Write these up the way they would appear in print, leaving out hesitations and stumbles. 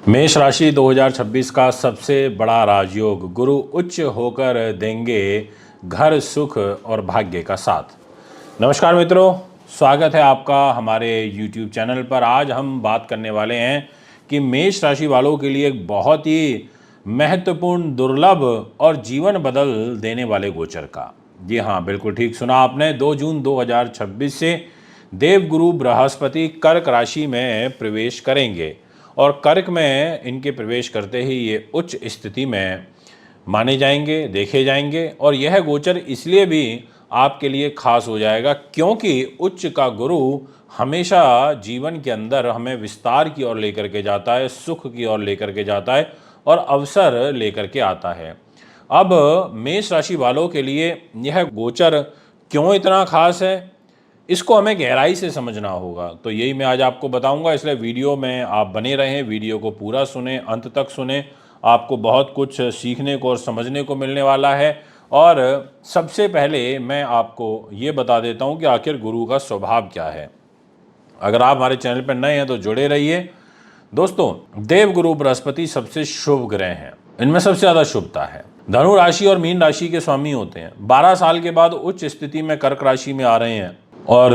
मेष राशि 2026 का सबसे बड़ा राजयोग गुरु उच्च होकर देंगे घर सुख और भाग्य का साथ। नमस्कार मित्रों, स्वागत है आपका हमारे YouTube चैनल पर। आज हम बात करने वाले हैं कि मेष राशि वालों के लिए एक बहुत ही महत्वपूर्ण, दुर्लभ और जीवन बदल देने वाले गोचर का। जी हाँ, बिल्कुल ठीक सुना आपने। 2 जून 2026 से देवगुरु बृहस्पति कर्क राशि में प्रवेश करेंगे और कर्क में इनके प्रवेश करते ही ये उच्च स्थिति में माने जाएंगे, देखे जाएंगे। और यह गोचर इसलिए भी आपके लिए खास हो जाएगा क्योंकि उच्च का गुरु हमेशा जीवन के अंदर हमें विस्तार की ओर लेकर के जाता है, सुख की ओर लेकर के जाता है और अवसर लेकर के आता है। अब मेष राशि वालों के लिए यह गोचर क्यों इतना खास है, इसको हमें गहराई से समझना होगा। तो यही मैं आज आपको बताऊंगा, इसलिए वीडियो में आप बने रहें, वीडियो को पूरा सुने, अंत तक सुने। आपको बहुत कुछ सीखने को और समझने को मिलने वाला है। और सबसे पहले मैं आपको ये बता देता हूं कि आखिर गुरु का स्वभाव क्या है। अगर आप हमारे चैनल पर नए हैं तो जुड़े रहिए। दोस्तों, देवगुरु बृहस्पति सबसे शुभ ग्रह हैं, इनमें सबसे ज्यादा शुभता है। धनु राशि और मीन राशि के स्वामी होते हैं। 12 साल के बाद उच्च स्थिति में कर्क राशि में आ रहे हैं। और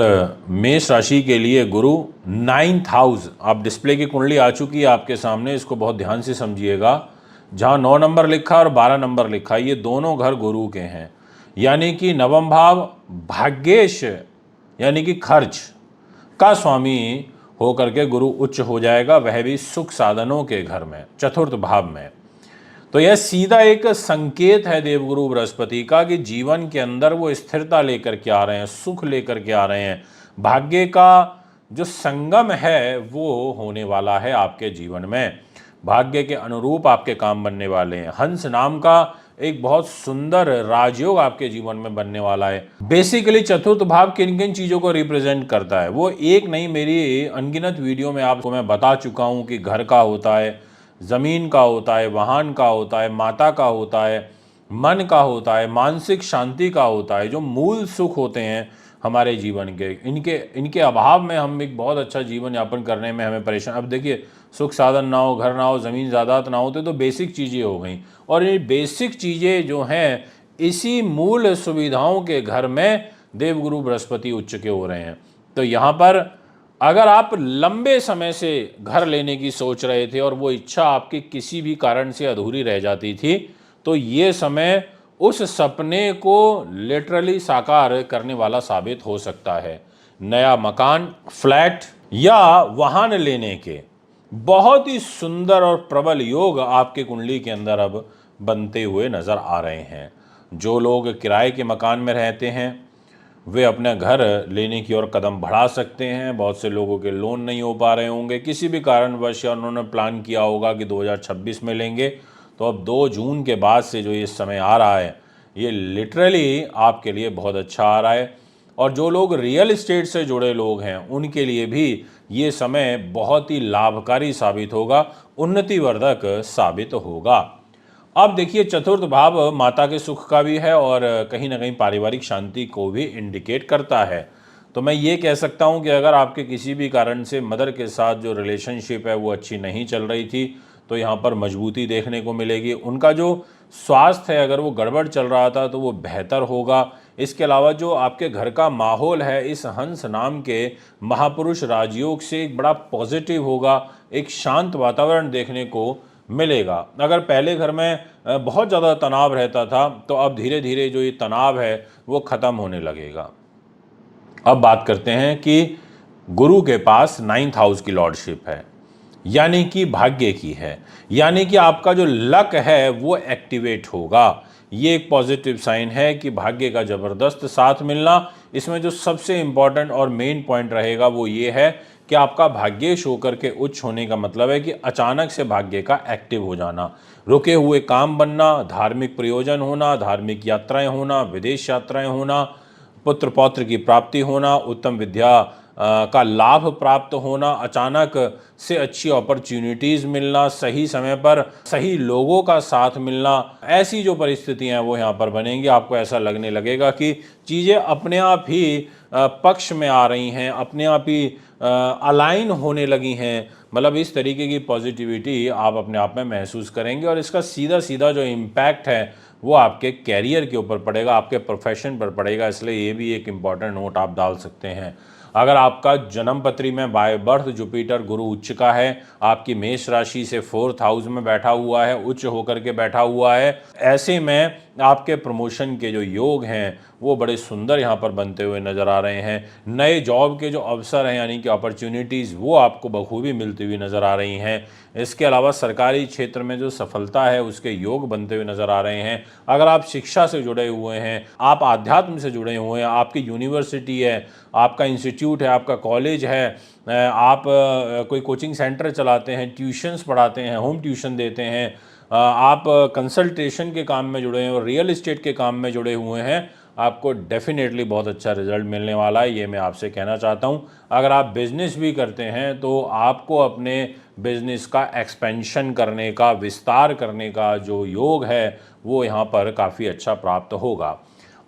मेष राशि के लिए गुरु 9th हाउस, आप डिस्प्ले की कुंडली आ चुकी है आपके सामने, इसको बहुत ध्यान से समझिएगा। जहां 9 नंबर लिखा और 12 नंबर लिखा, ये दोनों घर गुरु के हैं। यानी कि नवम भाव भाग्येश यानी कि खर्च का स्वामी होकर के गुरु उच्च हो जाएगा, वह भी सुख साधनों के घर में, चतुर्थ भाव में। तो यह सीधा एक संकेत है देवगुरु बृहस्पति का कि जीवन के अंदर वो स्थिरता लेकर के आ रहे हैं, सुख लेकर के आ रहे हैं। भाग्य का जो संगम है वो होने वाला है आपके जीवन में। भाग्य के अनुरूप आपके काम बनने वाले हैं। हंस नाम का एक बहुत सुंदर राजयोग आपके जीवन में बनने वाला है। बेसिकली चतुर्थ भाव किन किन चीजों को रिप्रेजेंट करता है वो एक नहीं, मेरी अनगिनत वीडियो में आपको मैं बता चुका हूं कि घर का होता है, जमीन का होता है, वाहन का होता है, माता का होता है, मन का होता है, मानसिक शांति का होता है। जो मूल सुख होते हैं हमारे जीवन के, इनके अभाव में हम एक बहुत अच्छा जीवन यापन करने में हमें परेशान। अब देखिए, सुख साधन ना हो, घर ना हो, ज़मीन जायदाद ना हो, तो बेसिक चीज़ें हो गई। और ये बेसिक चीज़ें जो हैं, इसी मूल सुविधाओं के घर में देवगुरु बृहस्पति उच्च के हो रहे हैं। तो यहाँ पर अगर आप लंबे समय से घर लेने की सोच रहे थे और वो इच्छा आपकी किसी भी कारण से अधूरी रह जाती थी, तो ये समय उस सपने को लिटरली साकार करने वाला साबित हो सकता है। नया मकान, फ्लैट या वाहन लेने के बहुत ही सुंदर और प्रबल योग आपके कुंडली के अंदर अब बनते हुए नजर आ रहे हैं। जो लोग किराए के मकान में रहते हैं वे अपना घर लेने की ओर कदम बढ़ा सकते हैं। बहुत से लोगों के लोन नहीं हो पा रहे होंगे किसी भी कारणवश, या उन्होंने प्लान किया होगा कि 2026 में लेंगे। तो अब 2 जून के बाद से जो ये समय आ रहा है, ये लिटरली आपके लिए बहुत अच्छा आ रहा है। और जो लोग रियल एस्टेट से जुड़े लोग हैं उनके लिए भी ये समय बहुत ही लाभकारी साबित होगा, उन्नतिवर्धक साबित होगा। अब देखिए, चतुर्थ भाव माता के सुख का भी है और कहीं ना कहीं पारिवारिक शांति को भी इंडिकेट करता है। तो मैं ये कह सकता हूँ कि अगर आपके किसी भी कारण से मदर के साथ जो रिलेशनशिप है वो अच्छी नहीं चल रही थी, तो यहाँ पर मजबूती देखने को मिलेगी। उनका जो स्वास्थ्य है, अगर वो गड़बड़ चल रहा था तो वो बेहतर होगा। इसके अलावा जो आपके घर का माहौल है, इस हंस नाम के महापुरुष राजयोग से एक बड़ा पॉजिटिव होगा, एक शांत वातावरण देखने को मिलेगा। अगर पहले घर में बहुत ज़्यादा तनाव रहता था, तो अब धीरे धीरे जो ये तनाव है वो ख़त्म होने लगेगा। अब बात करते हैं कि गुरु के पास 9th हाउस की लॉर्डशिप है, यानी कि भाग्य की है, यानी कि आपका जो लक है वो एक्टिवेट होगा। ये एक पॉजिटिव साइन है कि भाग्य का ज़बरदस्त साथ मिलना। इसमें जो सबसे इम्पॉर्टेंट और मेन पॉइंट रहेगा वो ये है कि आपका भाग्येश होकर के उच्च होने का मतलब है कि अचानक से भाग्य का एक्टिव हो जाना, रुके हुए काम बनना, धार्मिक प्रयोजन होना, धार्मिक यात्राएं होना, विदेश यात्राएं होना, पुत्र पौत्र की प्राप्ति होना, उत्तम विद्या का लाभ प्राप्त होना, अचानक से अच्छी अपॉर्चुनिटीज़ मिलना, सही समय पर सही लोगों का साथ मिलना, ऐसी जो परिस्थितियां हैं वो यहाँ पर बनेंगी। आपको ऐसा लगने लगेगा कि चीज़ें अपने आप ही पक्ष में आ रही हैं, अपने आप ही अलाइन होने लगी हैं। मतलब इस तरीके की पॉजिटिविटी आप अपने आप में महसूस करेंगे और इसका सीधा सीधा जो इम्पैक्ट है वो आपके कैरियर के ऊपर पड़ेगा, आपके प्रोफेशन पर पड़ेगा। इसलिए ये भी एक इम्पॉर्टेंट नोट आप डाल सकते हैं। अगर आपका जन्म पत्री में बाय बर्थ जुपिटर गुरु उच्च का है, आपकी मेष राशि से 4th हाउस में बैठा हुआ है, उच्च होकर के बैठा हुआ है, ऐसे में आपके प्रमोशन के जो योग हैं वो बड़े सुंदर यहाँ पर बनते हुए नजर आ रहे हैं। नए जॉब के जो अवसर हैं यानी कि अपॉर्चुनिटीज़ वो आपको बखूबी मिलती हुई नज़र आ रही हैं। इसके अलावा सरकारी क्षेत्र में जो सफलता है उसके योग बनते हुए नज़र आ रहे हैं। अगर आप शिक्षा से जुड़े हुए हैं, आप आध्यात्म से जुड़े हुए हैं, आपकी यूनिवर्सिटी है, आपका इंस्टीट्यूट है, आपका कॉलेज है, आप कोई कोचिंग सेंटर चलाते हैं, ट्यूशन्स पढ़ाते हैं, होम ट्यूशन देते हैं, आप कंसल्टेशन के काम में जुड़े हैं और रियल एस्टेट के काम में जुड़े हुए हैं, आपको डेफिनेटली बहुत अच्छा रिजल्ट मिलने वाला है, ये मैं आपसे कहना चाहता हूँ। अगर आप बिजनेस भी करते हैं तो आपको अपने बिजनेस का एक्सपेंशन करने का, विस्तार करने का जो योग है वो यहाँ पर काफ़ी अच्छा प्राप्त होगा।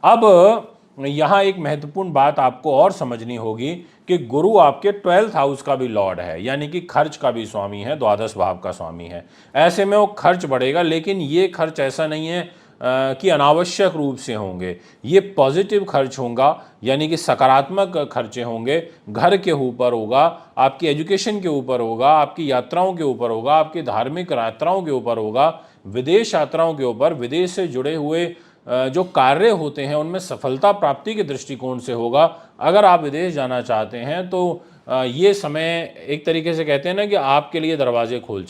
अब यहाँ एक महत्वपूर्ण बात आपको और समझनी होगी कि गुरु आपके 12th हाउस का भी लॉर्ड है, यानी कि खर्च का भी स्वामी है, द्वादश भाव का स्वामी है। ऐसे में वो खर्च बढ़ेगा, लेकिन ये खर्च ऐसा नहीं है कि अनावश्यक रूप से होंगे। ये पॉजिटिव खर्च होगा, यानी कि सकारात्मक खर्चे होंगे। घर के ऊपर होगा, आपकी एजुकेशन के ऊपर होगा, आपकी यात्राओं के ऊपर होगा, आपकी धार्मिक यात्राओं के ऊपर होगा, विदेश यात्राओं के ऊपर, विदेश से जुड़े हुए जो कार्य होते हैं उनमें सफलता प्राप्ति के दृष्टिकोण से होगा। अगर आप विदेश जाना चाहते हैं तो ये समय एक तरीके से कहते हैं ना कि आपके लिए दरवाजे खोल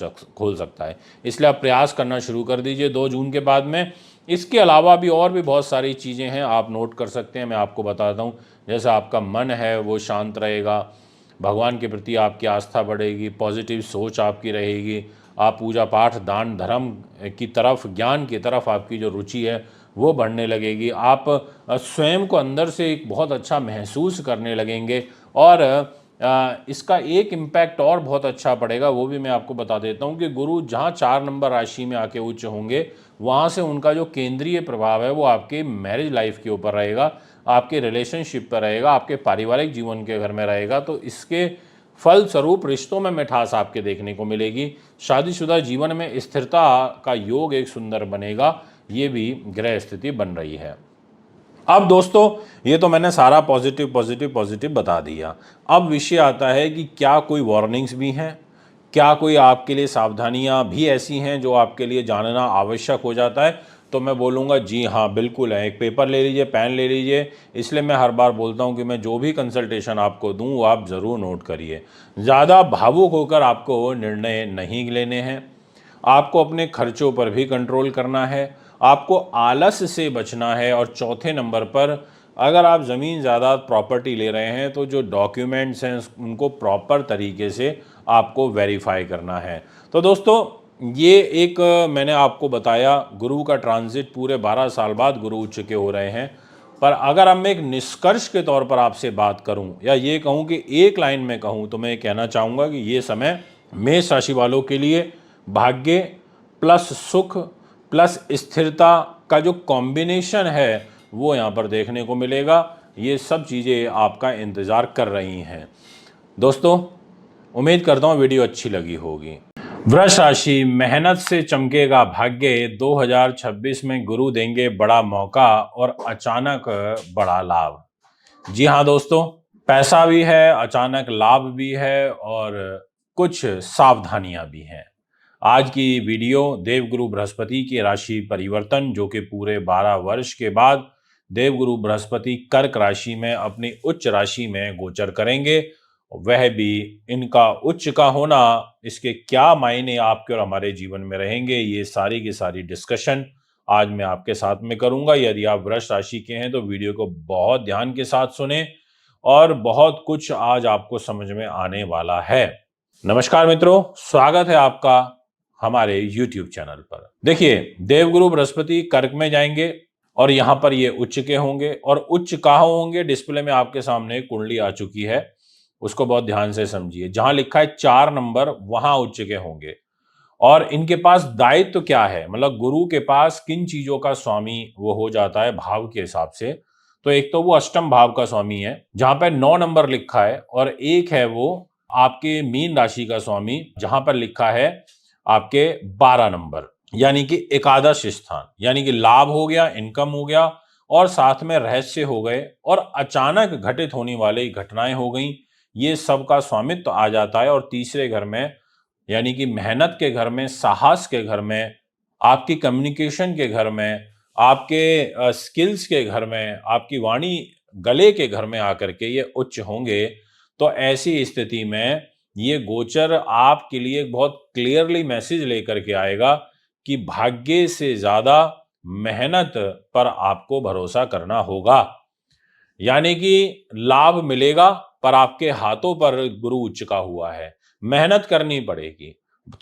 सकता है। इसलिए आप प्रयास करना शुरू कर दीजिए 2 जून के बाद में। इसके अलावा भी और भी बहुत सारी चीज़ें हैं, आप नोट कर सकते हैं, मैं आपको बताता हूँ। जैसे आपका मन है वो शांत रहेगा, भगवान के प्रति आपकी आस्था बढ़ेगी, पॉजिटिव सोच आपकी रहेगी, आप पूजा पाठ, दान धर्म की तरफ, ज्ञान की तरफ आपकी जो रुचि है वो बढ़ने लगेगी। आप स्वयं को अंदर से एक बहुत अच्छा महसूस करने लगेंगे। और इसका एक इम्पैक्ट और बहुत अच्छा पड़ेगा, वो भी मैं आपको बता देता हूँ कि गुरु जहाँ 4 नंबर राशि में आके उच्च होंगे, वहाँ से उनका जो केंद्रीय प्रभाव है वो आपके मैरिज लाइफ के ऊपर रहेगा, आपके रिलेशनशिप पर रहेगा, आपके पारिवारिक जीवन के घर में रहेगा। तो इसके फलस्वरूप रिश्तों में मिठास आपके देखने को मिलेगी। शादीशुदा जीवन में स्थिरता का योग एक सुंदर बनेगा, ये भी ग्रह स्थिति बन रही है। अब दोस्तों, ये तो मैंने सारा पॉजिटिव पॉजिटिव पॉजिटिव बता दिया। अब विषय आता है कि क्या कोई वार्निंग्स भी हैं, क्या कोई आपके लिए सावधानियां भी ऐसी हैं जो आपके लिए जानना आवश्यक हो जाता है। तो मैं बोलूँगा जी हाँ, बिल्कुल है। एक पेपर ले लीजिए, पेन ले लीजिए। इसलिए मैं हर बार बोलता हूँ कि मैं जो भी कंसल्टेशन आपको दूँ वो आप ज़रूर नोट करिए। ज़्यादा भावुक होकर आपको निर्णय नहीं लेने हैं, आपको अपने खर्चों पर भी कंट्रोल करना है, आपको आलस से बचना है। और चौथे नंबर पर, अगर आप ज़मीन ज़्यादा प्रॉपर्टी ले रहे हैं तो जो डॉक्यूमेंट्स हैं उनको प्रॉपर तरीके से आपको वेरीफाई करना है। तो दोस्तों, ये एक मैंने आपको बताया, गुरु का ट्रांजिट पूरे 12 साल बाद गुरु उच्च के हो रहे हैं। पर अगर अब मैं एक निष्कर्ष के तौर पर आपसे बात करूं या ये कहूं कि एक लाइन में कहूं, तो मैं ये कहना चाहूँगा कि ये समय मेष राशि वालों के लिए भाग्य प्लस सुख प्लस स्थिरता का जो कॉम्बिनेशन है वो यहाँ पर देखने को मिलेगा। ये सब चीज़ें आपका इंतज़ार कर रही हैं। दोस्तों, उम्मीद करता हूँ वीडियो अच्छी लगी होगी। वृष राशि, मेहनत से चमकेगा भाग्य, 2026 में गुरु देंगे बड़ा मौका और अचानक बड़ा लाभ। जी हाँ दोस्तों, पैसा भी है, अचानक लाभ भी है और कुछ सावधानियां भी हैं। आज की वीडियो देवगुरु बृहस्पति की राशि परिवर्तन, जो कि पूरे 12 वर्ष के बाद देवगुरु बृहस्पति कर्क राशि में अपनी उच्च राशि में गोचर करेंगे, वह भी इनका उच्च का होना, इसके क्या मायने आपके और हमारे जीवन में रहेंगे, ये सारी की सारी डिस्कशन आज मैं आपके साथ में करूंगा। यदि आप वृष राशि के हैं तो वीडियो को बहुत ध्यान के साथ सुने और बहुत कुछ आज आपको समझ में आने वाला है। नमस्कार मित्रों, स्वागत है आपका हमारे YouTube चैनल पर। देखिए, देवगुरु बृहस्पति कर्क में जाएंगे और यहाँ पर ये उच्च के होंगे। और उच्च कहाँ होंगे, डिस्प्ले में आपके सामने कुंडली आ चुकी है, उसको बहुत ध्यान से समझिए। जहां लिखा है 4 नंबर, वहां उच्च के होंगे। और इनके पास दायित्व क्या है, मतलब गुरु के पास किन चीजों का स्वामी वो हो जाता है भाव के हिसाब से। तो एक तो वो अष्टम भाव का स्वामी है, जहां पे 9 नंबर लिखा है, और एक है वो आपके मीन राशि का स्वामी, जहां पर लिखा है आपके 12 नंबर, यानी कि एकादश स्थान, यानी कि लाभ हो गया, इनकम हो गया और साथ में रहस्य हो गए और अचानक घटित होने वाली घटनाएं हो गई, ये सब का स्वामित्व आ जाता है। और तीसरे घर में यानी कि मेहनत के घर में, साहस के घर में, आपकी कम्युनिकेशन के घर में, आपके स्किल्स के घर में, आपकी वाणी गले के घर में आकर के ये उच्च होंगे, तो ऐसी स्थिति में ये गोचर आपके लिए एक बहुत क्लियरली मैसेज लेकर के आएगा कि भाग्य से ज्यादा मेहनत पर आपको भरोसा करना होगा। यानी कि लाभ मिलेगा पर आपके हाथों पर गुरु उच्च का हुआ है, मेहनत करनी पड़ेगी,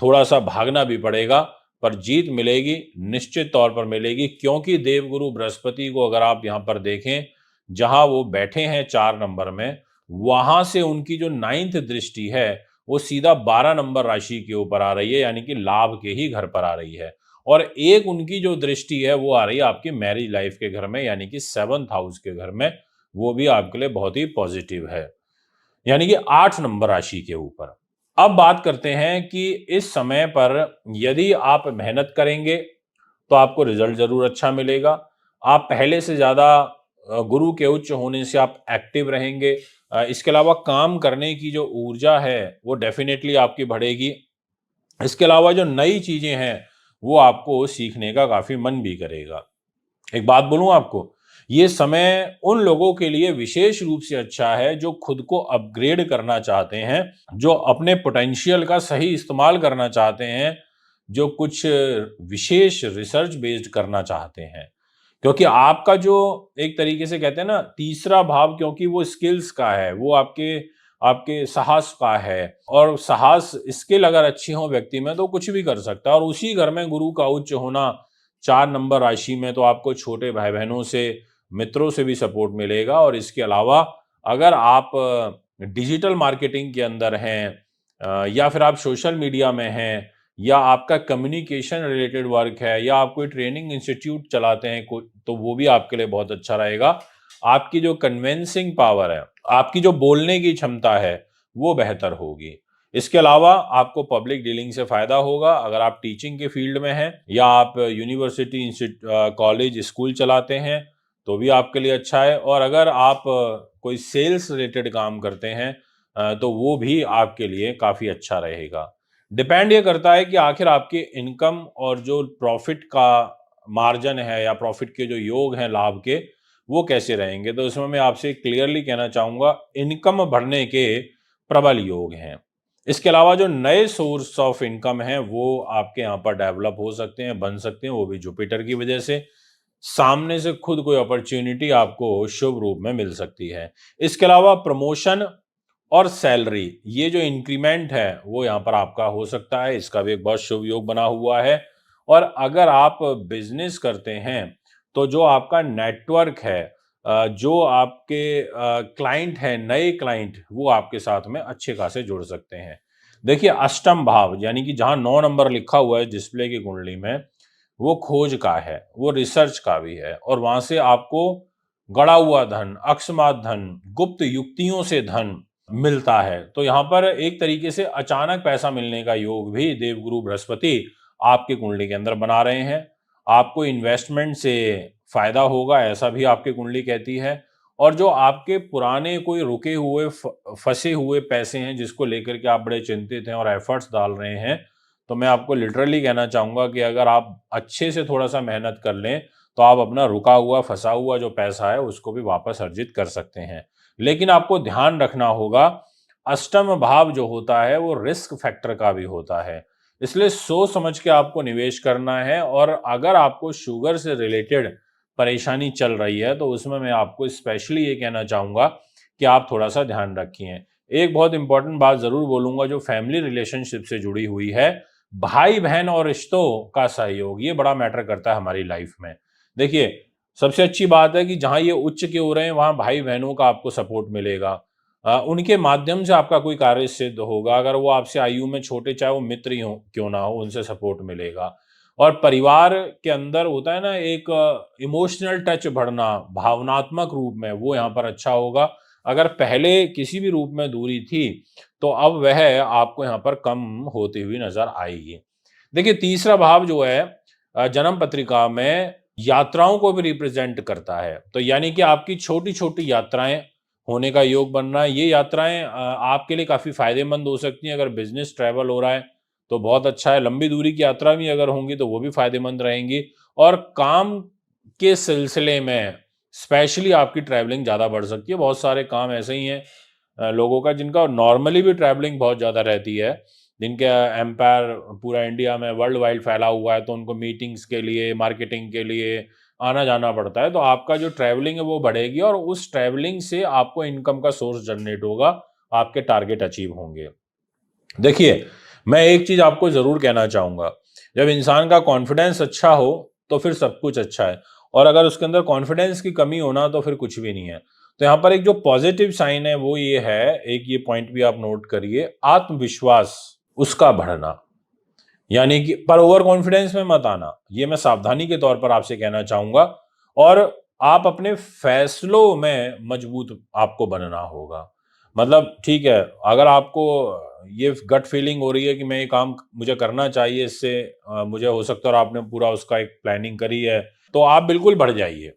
थोड़ा सा भागना भी पड़ेगा, पर जीत मिलेगी, निश्चित तौर पर मिलेगी। क्योंकि देवगुरु बृहस्पति को अगर आप यहां पर देखें, जहां वो बैठे हैं 4 नंबर में, वहां से उनकी जो 9th दृष्टि है वो सीधा 12 नंबर राशि के ऊपर आ रही है, यानी कि लाभ के ही घर पर आ रही है। और एक उनकी जो दृष्टि है वो आ रही है आपकी मैरिज लाइफ के घर में, यानी कि 7th हाउस के घर में, वो भी आपके लिए बहुत ही पॉजिटिव है, यानी कि 8 नंबर राशि के ऊपर। अब बात करते हैं कि इस समय पर यदि आप मेहनत करेंगे तो आपको रिजल्ट जरूर अच्छा मिलेगा। आप पहले से ज्यादा गुरु के उच्च होने से आप एक्टिव रहेंगे। इसके अलावा काम करने की जो ऊर्जा है वो डेफिनेटली आपकी बढ़ेगी। इसके अलावा जो नई चीजें हैं वो आपको सीखने का काफी मन भी करेगा। एक बात बोलूं आपको, ये समय उन लोगों के लिए विशेष रूप से अच्छा है जो खुद को अपग्रेड करना चाहते हैं, जो अपने पोटेंशियल का सही इस्तेमाल करना चाहते हैं, जो कुछ विशेष रिसर्च बेस्ड करना चाहते हैं। क्योंकि आपका जो एक तरीके से कहते हैं ना तीसरा भाव, क्योंकि वो स्किल्स का है, वो आपके आपके साहस का है, और साहस स्किल अगर अच्छी हो व्यक्ति में तो कुछ भी कर सकता है। और उसी घर में गुरु का उच्च होना 4 नंबर राशि में, तो आपको छोटे भाई बहनों से, मित्रों से भी सपोर्ट मिलेगा। और इसके अलावा अगर आप डिजिटल मार्केटिंग के अंदर हैं, या फिर आप सोशल मीडिया में हैं, या आपका कम्युनिकेशन रिलेटेड वर्क है, या आप कोई ट्रेनिंग इंस्टीट्यूट चलाते हैं तो वो भी आपके लिए बहुत अच्छा रहेगा। आपकी जो कन्विंसिंग पावर है, आपकी जो बोलने की क्षमता है, वो बेहतर होगी। इसके अलावा आपको पब्लिक डीलिंग से फायदा होगा अगर आप टीचिंग के फील्ड में हैं, या आप यूनिवर्सिटी, कॉलेज, स्कूल चलाते हैं, तो भी आपके लिए अच्छा है। और अगर आप कोई सेल्स रिलेटेड काम करते हैं, तो वो भी आपके लिए काफी अच्छा रहेगा। डिपेंड ये करता है कि आखिर आपकी इनकम और जो प्रॉफिट का मार्जिन है, या प्रॉफिट के जो योग हैं लाभ के, वो कैसे रहेंगे। तो इसमें मैं आपसे क्लियरली कहना चाहूंगा, इनकम बढ़ने के प्रबल योग हैं। इसके अलावा जो नए सोर्स ऑफ इनकम हैं वो आपके यहाँ पर डेवलप हो सकते हैं, बन सकते हैं, वो भी जुपिटर की वजह से। सामने से खुद कोई अपॉर्चुनिटी आपको शुभ रूप में मिल सकती है। इसके अलावा प्रमोशन और सैलरी, ये जो इंक्रीमेंट है वो यहाँ पर आपका हो सकता है, इसका भी एक बहुत शुभ योग बना हुआ है। और अगर आप बिजनेस करते हैं तो जो आपका नेटवर्क है, जो आपके क्लाइंट हैं, नए क्लाइंट, वो आपके साथ में अच्छे खासे जुड़ सकते हैं। देखिए, अष्टम भाव यानी कि जहां 9 नंबर लिखा हुआ है डिस्प्ले की कुंडली में, वो खोज का है, वो रिसर्च का भी है, और वहां से आपको गड़ा हुआ धन, अकस्मात धन, गुप्त युक्तियों से धन मिलता है। तो यहाँ पर एक तरीके से अचानक पैसा मिलने का योग भी देवगुरु बृहस्पति आपके कुंडली के अंदर बना रहे हैं। आपको इन्वेस्टमेंट से फायदा होगा, ऐसा भी आपकी कुंडली कहती है। और जो आपके पुराने कोई रुके हुए, फंसे हुए पैसे हैं, जिसको लेकर के आप बड़े चिंतित हैं और एफर्ट्स डाल रहे हैं, तो मैं आपको लिटरली कहना चाहूंगा कि अगर आप अच्छे से थोड़ा सा मेहनत कर लें तो आप अपना रुका हुआ, फंसा हुआ जो पैसा है उसको भी वापस अर्जित कर सकते हैं। लेकिन आपको ध्यान रखना होगा, अष्टम भाव जो होता है वो रिस्क फैक्टर का भी होता है, इसलिए सोच समझ के आपको निवेश करना है। और अगर आपको शुगर से रिलेटेड परेशानी चल रही है तो उसमें मैं आपको स्पेशली ये कहना चाहूंगा कि आप थोड़ा सा ध्यान रखिए। एक बहुत इंपॉर्टेंट बात जरूर बोलूंगा जो फैमिली रिलेशनशिप से जुड़ी हुई है, भाई बहन और रिश्तों का सहयोग, ये बड़ा मैटर करता है हमारी लाइफ में। देखिए, सबसे अच्छी बात है कि जहां ये उच्च के हो रहे हैं वहां भाई बहनों का आपको सपोर्ट मिलेगा। उनके माध्यम से आपका कोई कार्य सिद्ध होगा, अगर वो आपसे आयु में छोटे, चाहे वो मित्र ही हो क्यों ना हो, उनसे सपोर्ट मिलेगा। और परिवार के अंदर होता है ना एक इमोशनल टच बढ़ना, भावनात्मक रूप में, वो यहाँ पर अच्छा होगा। अगर पहले किसी भी रूप में दूरी थी तो अब वह आपको यहाँ पर कम होती हुई नजर आएगी। देखिए, तीसरा भाव जो है जन्म पत्रिका में यात्राओं को भी रिप्रेजेंट करता है। तो यानी कि आपकी छोटी छोटी यात्राएं होने का योग बन रहा है। ये यात्राएं आपके लिए काफी फायदेमंद हो सकती हैं। अगर बिजनेस ट्रैवल हो रहा है तो बहुत अच्छा है। लंबी दूरी की यात्रा भी अगर होंगी तो वो भी फायदेमंद रहेंगी। और काम के सिलसिले में स्पेशली आपकी ट्रैवलिंग ज़्यादा बढ़ सकती है। बहुत सारे काम ऐसे ही हैं लोगों का जिनका नॉर्मली भी ट्रैवलिंग बहुत ज़्यादा रहती है, जिनके एम्पायर पूरा इंडिया में वर्ल्ड वाइड फैला हुआ है, तो उनको मीटिंग्स के लिए, मार्केटिंग के लिए आना जाना पड़ता है। तो आपका जो ट्रैवलिंग है वो बढ़ेगी और उस ट्रैवलिंग से आपको इनकम का सोर्स जनरेट होगा, आपके टारगेट अचीव होंगे। देखिए, मैं एक चीज़ आपको ज़रूर कहना चाहूँगा, जब इंसान का कॉन्फिडेंस अच्छा हो तो फिर सब कुछ अच्छा है, और अगर उसके अंदर कॉन्फिडेंस की कमी होना तो फिर कुछ भी नहीं है। तो यहाँ पर एक जो पॉजिटिव साइन है वो ये है, एक ये पॉइंट भी आप नोट करिए, आत्मविश्वास उसका बढ़ना। यानी कि पर ओवर कॉन्फिडेंस में मत आना, ये मैं सावधानी के तौर पर आपसे कहना चाहूंगा। और आप अपने फैसलों में मजबूत आपको बनना होगा। मतलब ठीक है, अगर आपको ये गट फीलिंग हो रही है कि मैं ये काम मुझे करना चाहिए, इससे मुझे हो सकता है, और आपने पूरा उसका एक प्लानिंग करी है, तो आप बिल्कुल बढ़ जाइए।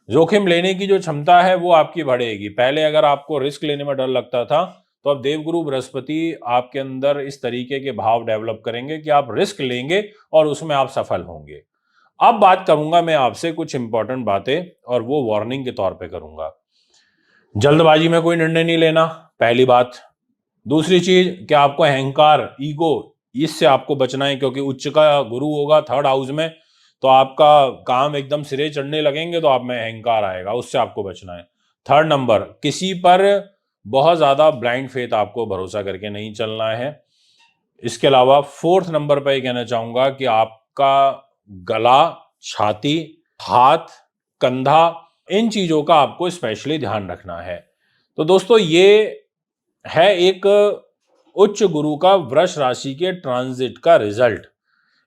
जोखिम लेने की जो क्षमता है वो आपकी बढ़ेगी। पहले अगर आपको रिस्क लेने में डर लगता था, तो अब देवगुरु बृहस्पति आपके अंदर इस तरीके के भाव डेवलप करेंगे कि आप रिस्क लेंगे और उसमें आप सफल होंगे। अब बात करूंगा मैं आपसे कुछ इंपॉर्टेंट बातें, और वो वार्निंग के तौर पे करूंगा। जल्दबाजी में कोई निर्णय नहीं लेना, पहली बात। दूसरी चीज कि आपको अहंकार, ईगो, इससे आपको बचना है, क्योंकि उच्च का गुरु होगा थर्ड हाउस में, तो आपका काम एकदम सिरे चढ़ने लगेंगे तो आप में अहंकार आएगा, उससे आपको बचना है। थर्ड नंबर, किसी पर बहुत ज्यादा ब्लाइंड फेथ आपको भरोसा करके नहीं चलना है। इसके अलावा फोर्थ नंबर पर कहना चाहूंगा कि आपका गला, छाती, हाथ, कंधा, इन चीजों का आपको स्पेशली ध्यान रखना है। तो दोस्तों, ये है एक उच्च गुरु का वृष राशि के ट्रांजिट का रिजल्ट।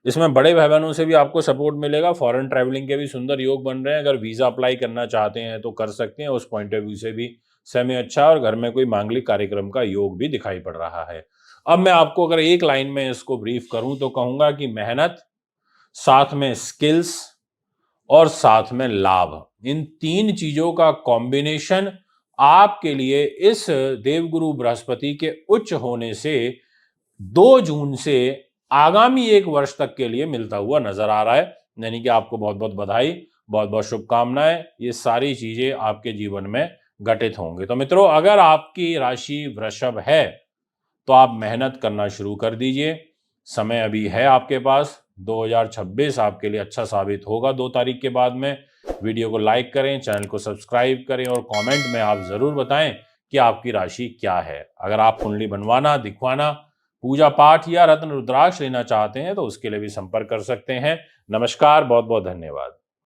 इसमें बड़े भाई बहनों से भी आपको सपोर्ट मिलेगा। फॉरेन ट्रैवलिंग के भी सुंदर योग बन रहे हैं। अगर वीजा अप्लाई करना चाहते हैं तो कर सकते हैं, उस पॉइंट ऑफ व्यू से भी समय अच्छा है। और घर में कोई मांगलिक कार्यक्रम का योग भी दिखाई पड़ रहा है। अब मैं आपको अगर एक लाइन में इसको ब्रीफ करूं तो कहूंगा कि मेहनत, साथ में स्किल्स और साथ में लाभ, इन तीन चीजों का कॉम्बिनेशन आपके लिए इस देवगुरु बृहस्पति के उच्च होने से 2 जून से आगामी 1 वर्ष तक के लिए मिलता हुआ नजर आ रहा है। यानी कि आपको बहुत बहुत बधाई, बहुत बहुत शुभकामनाएं। ये सारी चीजें आपके जीवन में घटित होंगे। तो मित्रों, अगर आपकी राशि वृषभ है तो आप मेहनत करना शुरू कर दीजिए। समय अभी है आपके पास। 2026 आपके लिए अच्छा साबित होगा 2 तारीख के बाद में। वीडियो को लाइक करें, चैनल को सब्सक्राइब करें, और कमेंट में आप जरूर बताएं कि आपकी राशि क्या है। अगर आप कुंडली बनवाना, दिखवाना, पूजा पाठ या रत्न रुद्राक्ष लेना चाहते हैं तो उसके लिए भी संपर्क कर सकते हैं। नमस्कार, बहुत बहुत धन्यवाद।